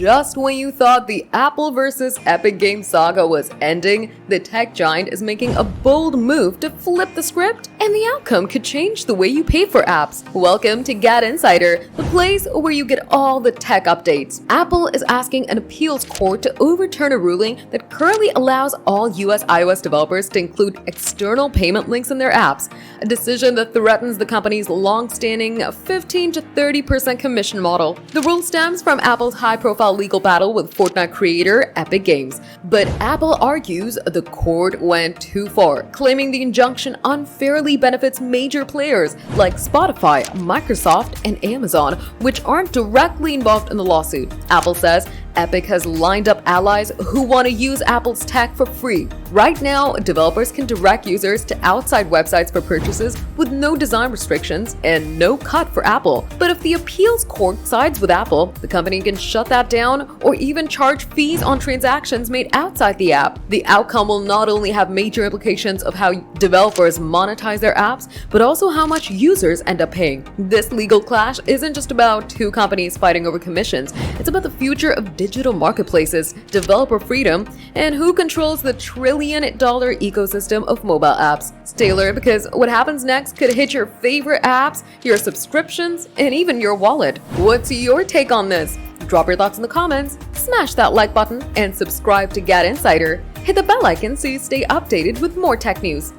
Just when you thought the Apple versus Epic Games saga was ending, the tech giant is making a bold move to flip the script, and the outcome could change the way you pay for apps. Welcome to GadInsider, the place where you get all the tech updates. Apple is asking an appeals court to overturn a ruling that currently allows all US iOS developers to include external payment links in their apps, a decision that threatens the company's long-standing 15 to 30% commission model. The rule stems from Apple's high-profile legal battle with Fortnite creator Epic Games, but Apple argues the court went too far, claiming the injunction unfairly benefits major players like Spotify, Microsoft, and Amazon, which aren't directly involved in the lawsuit. Apple says Epic has lined up allies who want to use Apple's tech for free. Right now, developers can direct users to outside websites for purchases with no design restrictions and no cut for Apple. But if the appeals court sides with Apple, the company can shut that down or even charge fees on transactions made outside the app. The outcome will not only have major implications of how developers monetize their apps, but also how much users end up paying. This legal clash isn't just about two companies fighting over commissions. It's about the future of digital marketplaces, developer freedom, and who controls the trillion-dollar ecosystem of mobile apps. Stay alert, because what happens next could hit your favorite apps, your subscriptions, and even your wallet. What's your take on this? Drop your thoughts in the comments, smash that like button, and subscribe to GadInsider. Hit the bell icon so you stay updated with more tech news.